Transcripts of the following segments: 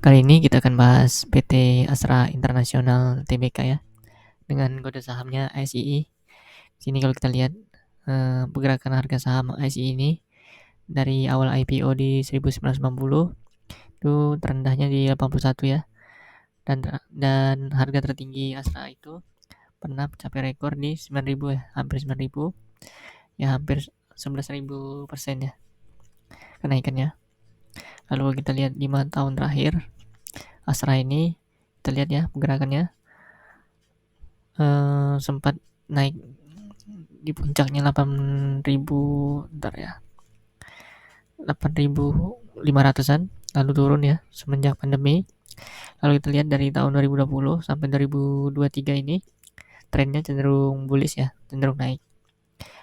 Kali ini kita akan bahas PT Astra International Tbk ya, dengan kode sahamnya ASII. Sini kalau kita lihat pergerakan harga saham ASII ini dari awal IPO di 1990 itu terendahnya di 81 ya, dan harga tertinggi Astra itu pernah mencapai rekor di 9.000 ya, hampir 9.000 ya, hampir 11.000% ya kenaikannya. Lalu kita lihat 5 tahun terakhir Astra ini, kita lihat ya pergerakannya sempat naik di puncaknya 8.000, bentar ya, 8.500-an, lalu turun ya semenjak pandemi. Lalu kita lihat dari tahun 2020 sampai 2023 ini trennya cenderung bullish ya, cenderung naik.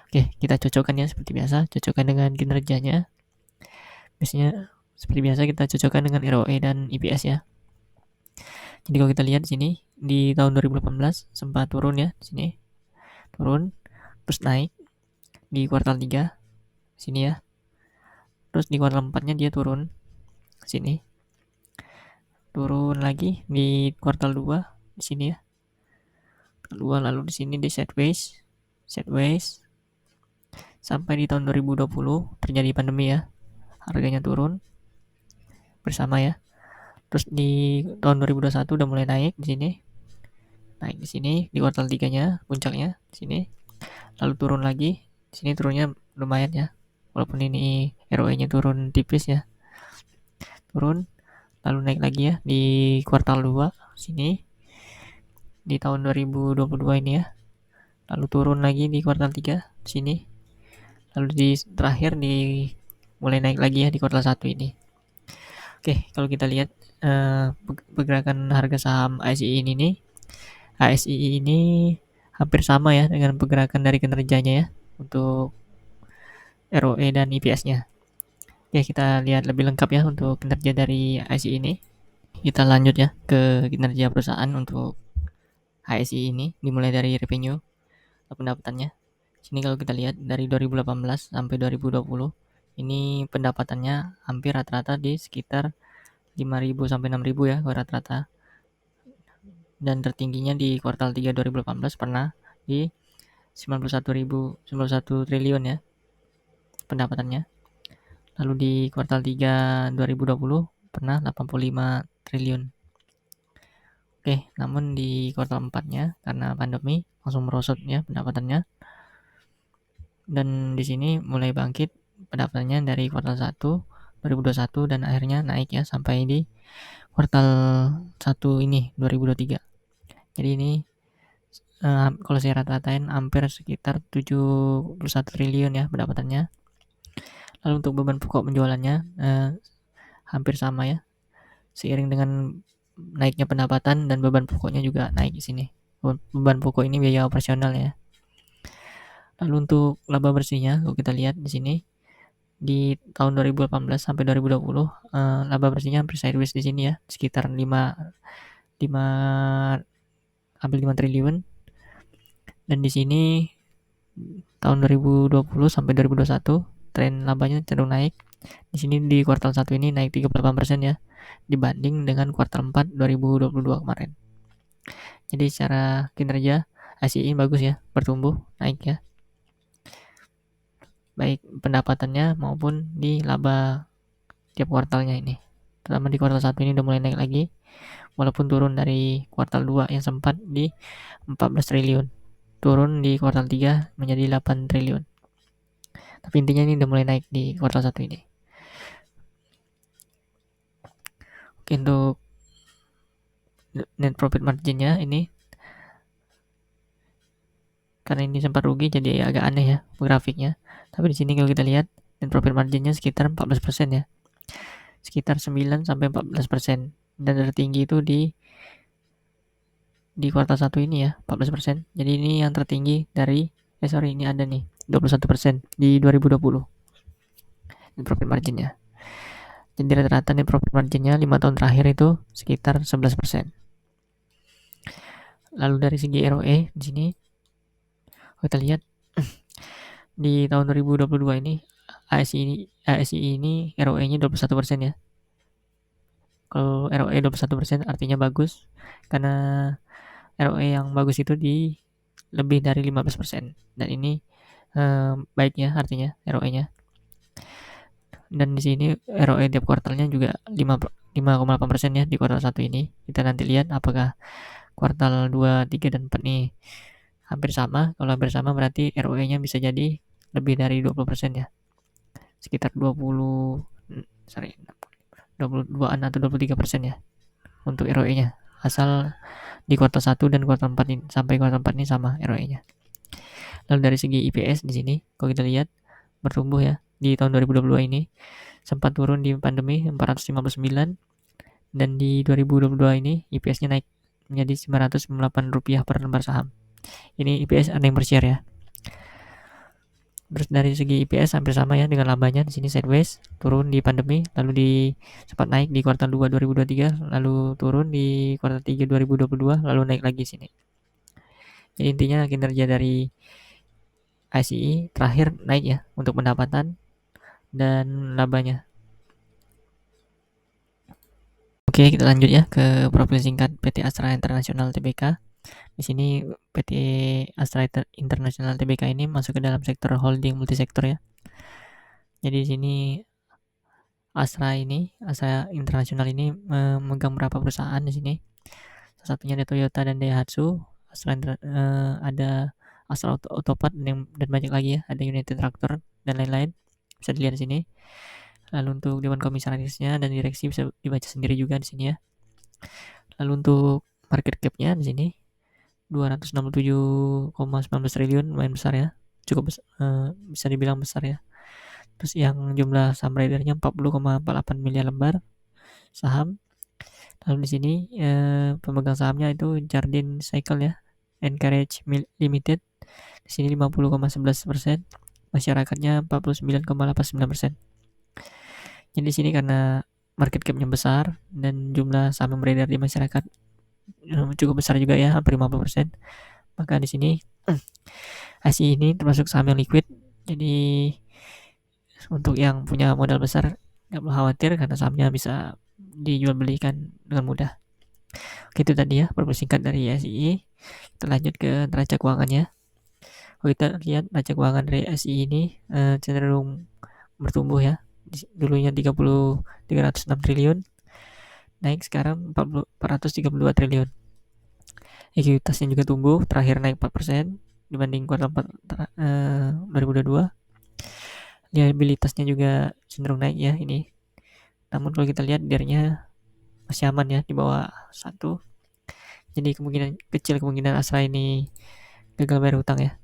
Oke, kita cocokkan ya seperti biasa, cocokkan dengan kinerjanya. Biasanya seperti biasa kita cocokkan dengan ROE dan EPS ya. Jadi kalau kita lihat di sini di tahun 2018 sempat turun ya, di sini turun terus naik di kuartal 3 sini ya. Terus di kuartal 4-nya dia turun sini. Turun lagi di kuartal 2 di sini ya. Kedua, lalu di sini di sideways sampai di tahun 2020 terjadi pandemi ya. Harganya turun bersama ya. Terus di tahun 2021 udah mulai naik di sini. Naik di sini di kuartal 3-nya, puncaknya di sini. Lalu turun lagi. Di sini turunnya lumayan ya. Walaupun ini ROE-nya turun tipis ya. Turun lalu naik lagi ya di kuartal 2 sini di tahun 2022 ini ya. Lalu turun lagi di kuartal 3 sini. Lalu di terakhir di mulai naik lagi ya di kuartal 1 ini. Oke, kalau kita lihat pergerakan harga saham ASII ini hampir sama ya dengan pergerakan dari kinerjanya ya untuk ROE dan EPS-nya. Oke, kita lihat lebih lengkap ya untuk kinerja dari ASII ini. Kita lanjut ya ke kinerja perusahaan untuk ASII ini, dimulai dari revenue pendapatannya. Sini kalau kita lihat dari 2018 sampai 2020 ini pendapatannya hampir rata-rata di sekitar 5.000 sampai 6.000 ya rata-rata. Dan tertingginya di kuartal 3 2018 pernah di 91 triliun ya pendapatannya. Lalu di kuartal 3 2020 pernah 85 triliun. Oke, namun di kuartal 4-nya karena pandemi langsung merosot ya pendapatannya. Dan di sini mulai bangkit pendapatannya dari kuartal 1 2021 dan akhirnya naik ya sampai di kuartal 1 ini 2023. Jadi ini kalau saya rata-ratain hampir sekitar 71 triliun ya pendapatannya. Lalu untuk beban pokok penjualannya hampir sama ya. Seiring dengan naiknya pendapatan dan beban pokoknya juga naik di sini. Beban pokok ini biaya operasional ya. Lalu untuk laba bersihnya kalau kita lihat di sini di tahun 2018 sampai 2020 laba bersihnya hampir sideways di sini ya, sekitar 5 hampir 5 triliun. Dan di sini tahun 2020 sampai 2021 tren labanya cenderung naik. Di sini di kuartal 1 ini naik 38% ya dibanding dengan kuartal 4 2022 kemarin. Jadi secara kinerja ASII bagus ya, bertumbuh, naik ya. Baik pendapatannya maupun di laba tiap kuartalnya ini. Terutama di kuartal 1 ini udah mulai naik lagi. Walaupun turun dari kuartal 2 yang sempat di 14 triliun. Turun di kuartal 3 menjadi 8 triliun. Tapi intinya ini udah mulai naik di kuartal 1 ini. Oke, untuk net profit marginnya ini karena ini sempat rugi jadi agak aneh ya grafiknya. Tapi di sini kalau kita lihat net profit marginnya sekitar 14% ya. Sekitar 9 sampai 14%. Dan tertinggi itu di kuartal 1 ini ya, 14%. Jadi ini yang tertinggi dari ini ada nih 21% di 2020 net profit marginnya. Jadi rata-rata net profit marginnya 5 tahun terakhir itu sekitar 11%. Lalu dari segi ROE di sini kita lihat di tahun 2022 ini ASI ini ROE-nya 21% ya. Kalau ROE 21% artinya bagus, karena ROE yang bagus itu di lebih dari 15%, dan ini baik ya artinya ROE-nya. Dan di sini ROE tiap kuartalnya juga 5,8% ya di kuartal 1 ini. Kita nanti lihat apakah kuartal 2, 3, dan 4 nih hampir sama. Kalau hampir sama berarti ROE-nya bisa jadi lebih dari 20% ya. Sekitar 22an atau 23% ya untuk ROE-nya. Asal di kuartal 1 dan kuartal 4 ini, sampai kuartal 4 ini sama ROE-nya. Lalu dari segi EPS di sini kalau kita lihat bertumbuh ya di tahun 2022 ini, sempat turun di pandemi 459, dan di 2022 ini EPS-nya naik menjadi Rp908 per lembar saham. Ini EPS earning per share ya. Terus dari segi EPS hampir sama ya dengan labanya, di sini sideways, turun di pandemi, lalu sempat naik di kuartal 2 2023, lalu turun di kuartal 3 2022, lalu naik lagi sini. Jadi intinya kinerja dari ICE terakhir naik ya untuk pendapatan dan labanya. Oke, kita lanjut ya ke profil singkat PT Astra International Tbk. Di sini PT Astra International Tbk ini masuk ke dalam sektor holding multisektor ya. Jadi di sini Astra International ini memegang beberapa perusahaan di sini. Salah satunya ada Toyota dan Daihatsu, ada Astra Autopart dan banyak lagi ya, ada United Tractor dan lain-lain. Bisa dilihat di sini. Lalu untuk dewan komisarisnya dan direksi bisa dibaca sendiri juga di sini ya. Lalu untuk market cap-nya di sini 267,19 triliun, lumayan besar ya. Cukup bisa dibilang besar ya. Terus yang jumlah saham ridernya 40,48 miliar lembar saham. Lalu di sini pemegang sahamnya itu Jardine Cycle ya, Encourage Limited. Di sini 50,11%, masyarakatnya 49,89%. Jadi di sini karena market cap-nya besar dan jumlah saham yang beredar di masyarakat cukup besar juga ya, hampir 50%. Maka di sini ICE ini termasuk saham yang liquid. Jadi untuk yang punya modal besar nggak perlu khawatir karena sahamnya bisa dijual belikan dengan mudah. Oke, itu tadi ya profil singkat dari ICE. Kita lanjut ke neraca keuangannya. Kalau kita lihat neraca keuangan dari ICE ini cenderung bertumbuh ya. Dulunya 306 triliun, naik sekarang 432 triliun. Ekuitasnya juga tumbuh, terakhir naik 4% dibanding kuartal 4 2022. Liabilitasnya juga cenderung naik ya ini. Namun kalau kita lihat DER-nya masih aman ya di bawah 1. Jadi kecil kemungkinan Astra ini gagal bayar hutang ya.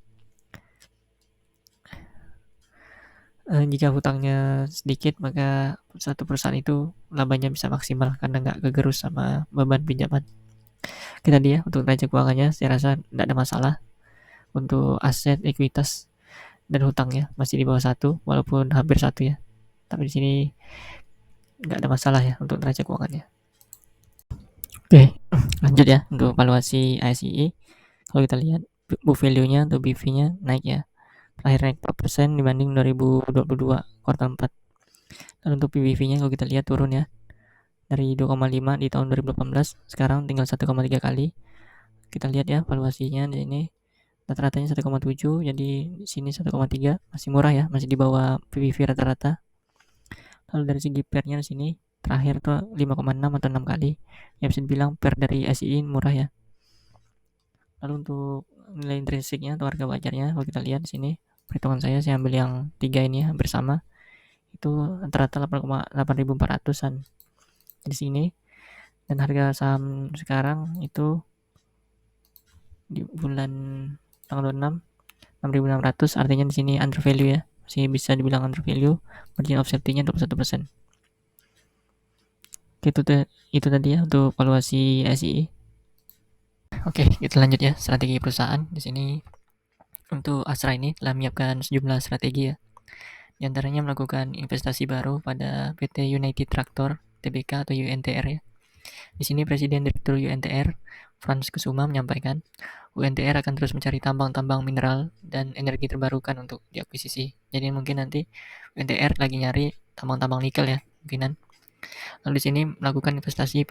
Jika hutangnya sedikit, maka satu perusahaan itu labanya bisa maksimal karena nggak kegerus sama beban pinjaman. Kita dia untuk neraca keuangannya saya rasa tidak ada masalah. Untuk aset, ekuitas, dan hutangnya masih di bawah 1 walaupun hampir 1 ya. Tapi di sini nggak ada masalah ya untuk neraca keuangannya. Oke, lanjut ya untuk valuasi ICE. Kalau kita lihat book value-nya atau BV-nya naik ya. Terakhir naik 4% dibanding 2022 kuartal 4. Dan untuk PBV-nya kalau kita lihat turun ya. Dari 2,5 di tahun 2018, sekarang tinggal 1,3 kali. Kita lihat ya valuasinya di sini. Rata-ratanya 1,7, jadi di sini 1,3, masih murah ya, masih di bawah PBV rata-rata. Lalu dari segi PER-nya di sini terakhir tuh 5,6 atau 6 kali. Ya bisa dibilang PER dari ICE murah ya. Lalu untuk nilai intrinsiknya atau harga wajarnya kalau kita lihat di sini, perhitungan saya ambil yang 3 ini ya, hampir sama. Itu rata-rata 8.400-an di sini. Dan harga saham sekarang itu di bulan tanggal 26 6.600, artinya di sini under value ya, masih bisa dibilang under value. Margin of safety-nya 21%. Itu tadi ya untuk valuasi ICE. Oke, kita lanjut ya strategi perusahaan. Di sini untuk Astra ini telah menyiapkan sejumlah strategi ya. Di antaranya melakukan investasi baru pada PT United Tractor Tbk atau UNTR ya. Di sini Presiden Direktur UNTR Frans Kusuma menyampaikan, UNTR akan terus mencari tambang-tambang mineral dan energi terbarukan untuk diakuisisi. Jadi mungkin nanti UNTR lagi nyari tambang-tambang nikel ya, mungkinan. Lalu di sini melakukan investasi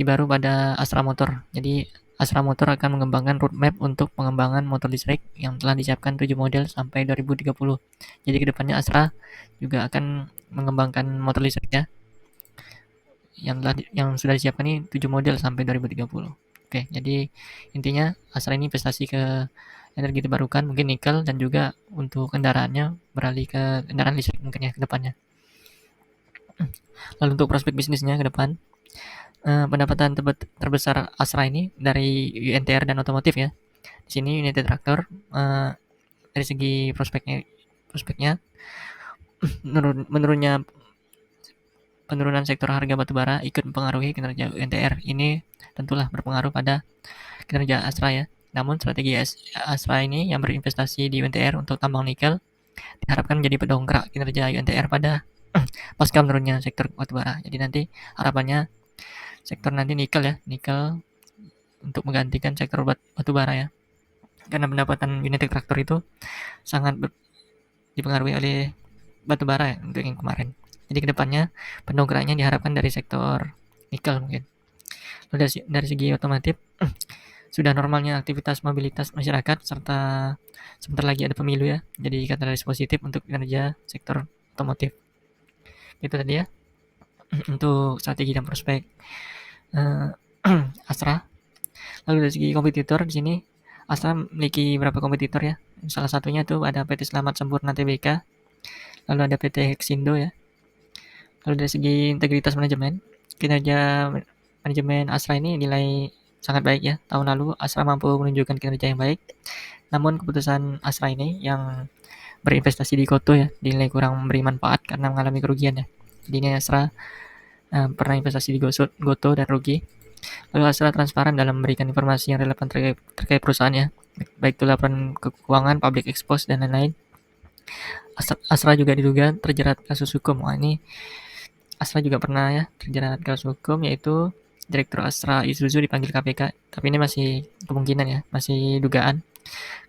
baru pada Astra Motor. Jadi Astra Motor akan mengembangkan roadmap untuk pengembangan motor listrik yang telah disiapkan 7 model sampai 2030. Jadi kedepannya Astra juga akan mengembangkan motor listrik ya, yang sudah disiapkan ini 7 model sampai 2030. Oke, jadi intinya Astra ini investasi ke energi terbarukan, mungkin nikel, dan juga untuk kendaraannya beralih ke kendaraan listrik mungkin ya ke depannya. Lalu untuk prospek bisnisnya ke depan, pendapatan terbesar Astra ini dari UNTR dan otomotif ya. Di sini United Tractor, dari segi prospeknya menurunnya penurunan sektor harga batubara ikut mempengaruhi kinerja UNTR. Ini tentulah berpengaruh pada kinerja Astra ya. Namun strategi Astra ini yang berinvestasi di UNTR untuk tambang nikel diharapkan menjadi pendongkrak kinerja UNTR pada pasca menurunnya sektor batubara. Jadi nanti harapannya sektor nanti nikel untuk menggantikan sektor batubara ya. Karena pendapatan United Tractor itu sangat dipengaruhi oleh batubara ya untuk yang kemarin. Jadi kedepannya pendongkraknya diharapkan dari sektor nikel mungkin. Lalu dari segi otomotif, sudah normalnya aktivitas mobilitas masyarakat serta sebentar lagi ada pemilu ya. Jadi katalis positif untuk kinerja sektor otomotif. Itu tadi ya untuk strategi dan prospek Astra. Lalu dari segi kompetitor di sini Astra memiliki beberapa kompetitor ya. Salah satunya tuh ada PT Selamat Sempurna Tbk, lalu ada PT Hexindo ya. Lalu dari segi integritas manajemen, kinerja manajemen Astra ini nilai sangat baik ya. Tahun lalu Astra mampu menunjukkan kinerja yang baik. Namun keputusan Astra ini yang berinvestasi di Goto ya dinilai kurang memberi manfaat karena mengalami kerugian ya. Jadi ini Astra pernah investasi di Goto dan rugi. Lalu Astra transparan dalam memberikan informasi yang relevan terkait perusahaannya, baik itu laporan keuangan, public expose, dan lain-lain. Astra juga diduga terjerat kasus hukum. Wah, ini Astra juga pernah ya terjerat kasus hukum, yaitu Direktur Astra Isuzu dipanggil KPK. Tapi ini masih kemungkinan ya, masih dugaan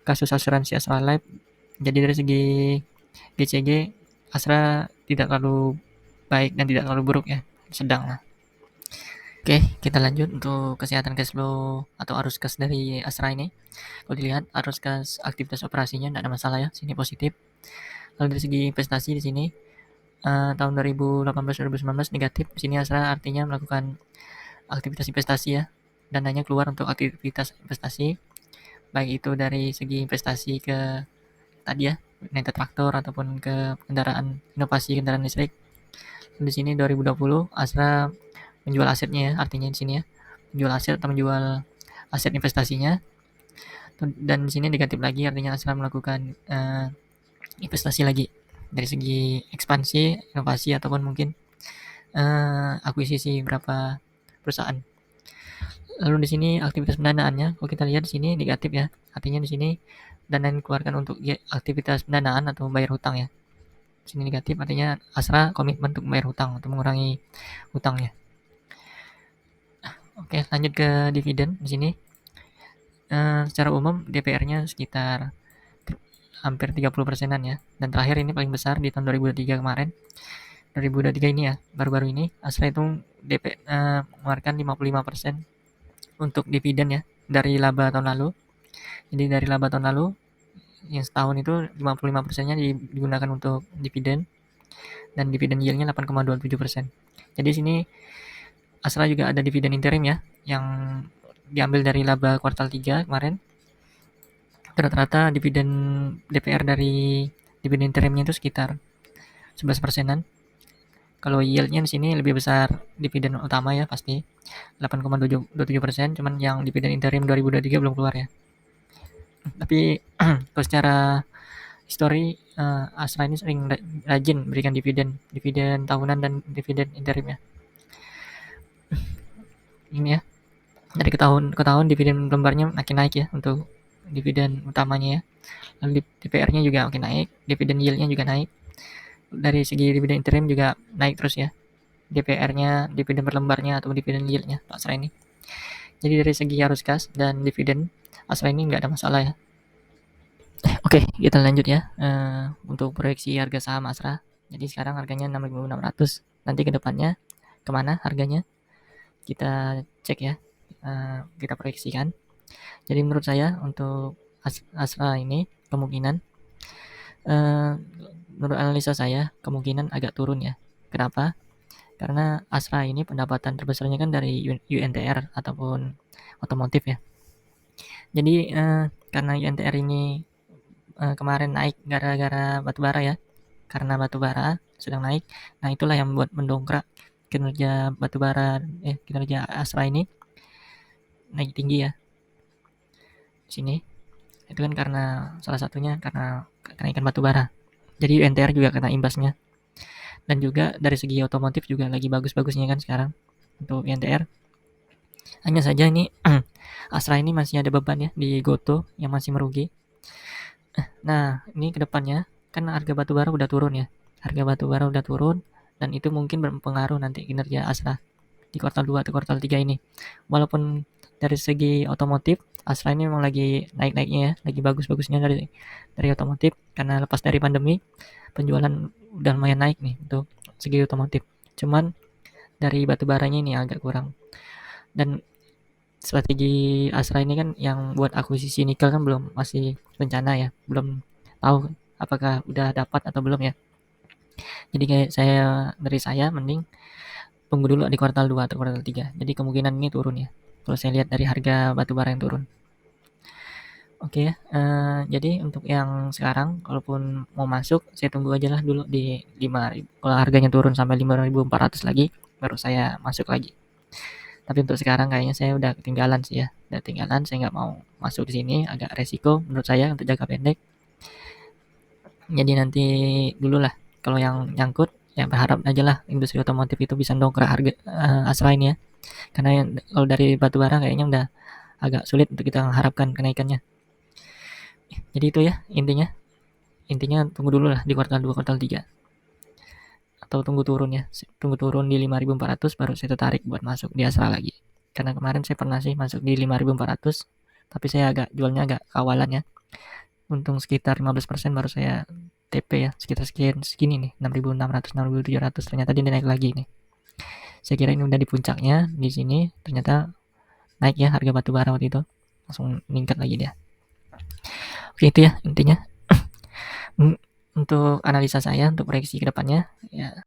kasus asuransi Astra Life. Jadi dari segi GCG, Astra tidak terlalu baik dan tidak terlalu buruk ya, sedang lah. Oke, kita lanjut untuk kesehatan cash flow atau arus kas dari Astra ini. Kalau dilihat arus kas aktivitas operasinya tidak ada masalah ya, sini positif. Lalu dari segi investasi di sini tahun 2018-2019 negatif. Di sini Astra artinya melakukan aktivitas investasi ya, dananya keluar untuk aktivitas investasi, baik itu dari segi investasi ke tadi ya, United Tractor ataupun ke inovasi kendaraan listrik. Di sini 2020 Astra menjual asetnya ya, artinya di sini ya, menjual aset atau menjual aset investasinya. Dan di sini negatif lagi, artinya Astra melakukan investasi lagi dari segi ekspansi, inovasi ataupun mungkin akuisisi beberapa perusahaan. Lalu di sini aktivitas pendanaannya, kalau kita lihat di sini negatif ya, artinya di sini dana yang dikeluarkan untuk aktivitas pendanaan atau bayar hutang ya. Di sini negatif, artinya Astra komitmen untuk bayar hutang atau mengurangi hutangnya. Oke, lanjut ke dividen di sini. Secara umum DPR-nya sekitar hampir 30%-an ya. Dan terakhir ini paling besar di tahun 2023 kemarin. 2023 ini ya, baru-baru ini Astra itu mengeluarkan 55% untuk dividen ya dari laba tahun lalu. Jadi dari laba tahun lalu yang setahun itu 55%-nya digunakan untuk dividen dan dividen yield-nya 8,27%. Jadi sini Astra juga ada dividen interim ya, yang diambil dari laba kuartal 3 kemarin. Rata-rata dividen DPR dari dividen interimnya itu sekitar 11%-an. Kalau yield-nya di sini lebih besar dividen utama ya pasti 8,27%, cuman yang dividen interim 2023 belum keluar ya. Tapi kalau secara history Astra ini sering rajin berikan dividen tahunan dan dividen interim ya. Ini ya, dari ke tahun dividen lembarnya makin naik ya untuk dividen utamanya ya. Lalu DPR-nya juga makin naik, dividen yield-nya juga naik. Dari segi dividen interim juga naik terus ya. DPR-nya, dividen per lembarnya atau dividen yield-nya Astra ini. Jadi dari segi arus kas dan dividen Astra ini nggak ada masalah ya. Oke, kita lanjut ya untuk proyeksi harga saham Astra. Jadi sekarang harganya 6.600. nanti ke depannya kemana harganya kita cek ya, kita proyeksikan. Jadi menurut saya untuk Astra ini kemungkinan, menurut analisa saya kemungkinan agak turun ya. Kenapa? Karena Astra ini pendapatan terbesarnya kan dari UNTR ataupun otomotif ya. Jadi karena UNTR ini kemarin naik gara-gara batubara ya, karena batubara sedang naik. Nah itulah yang membuat mendongkrak kinerja Astra ini naik tinggi ya di sini. Itu kan karena salah satunya karena kenaikan batubara. Jadi UNTR juga kena imbasnya. Dan juga dari segi otomotif juga lagi bagus-bagusnya kan sekarang untuk UNTR. Hanya saja ini Astra ini masih ada beban ya di Goto yang masih merugi. Nah, ini kedepannya kan harga batubara udah turun ya. Harga batubara udah turun dan itu mungkin berpengaruh nanti kinerja Astra di kuartal 2 atau kuartal 3 ini. Walaupun dari segi otomotif Astra ini memang lagi naik-naiknya ya, lagi bagus-bagusnya dari otomotif karena lepas dari pandemi penjualan udah lumayan naik nih untuk segi otomotif. Cuman dari batubaranya ini agak kurang. Dan strategi Astra ini kan yang buat akuisisi nikel kan masih rencana ya, belum tahu apakah udah dapat atau belum ya. Jadi kayak dari saya mending tunggu dulu di kuartal 2 atau kuartal 3. Jadi kemungkinan ini turun ya. Kalau saya lihat dari harga batubara yang turun. Oke ya, jadi untuk yang sekarang kalaupun mau masuk saya tunggu aja lah dulu di 5.000. Kalau harganya turun sampai 5.400 lagi baru saya masuk lagi. Tapi untuk sekarang kayaknya saya udah ketinggalan sih ya. Udah ketinggalan, saya nggak mau masuk di sini, agak resiko menurut saya untuk jangka pendek. Jadi nanti dulu lah kalau yang nyangkut ya berharap aja lah industri otomotif itu bisa dongkrak harga Astra ini ya. Karena kalau dari batubara kayaknya udah agak sulit untuk kita mengharapkan kenaikannya. Jadi itu ya intinya. Intinya tunggu dulu lah di kuartal 2, kuartal 3. Atau tunggu turun ya. Tunggu turun di 5.400 baru saya tertarik buat masuk di Astra lagi. Karena kemarin saya pernah sih masuk di 5.400 tapi saya jualnya agak kawalan ya. Untung sekitar 15% baru saya TP ya. Sekitar segini nih, 6.600, 6.700. Ternyata dia naik lagi nih. Saya kira ini udah di puncaknya di sini, ternyata naik ya harga batu bara waktu itu. Langsung meningkat lagi dia. Oke itu ya intinya. Untuk analisa saya untuk proyeksi ke depannya ya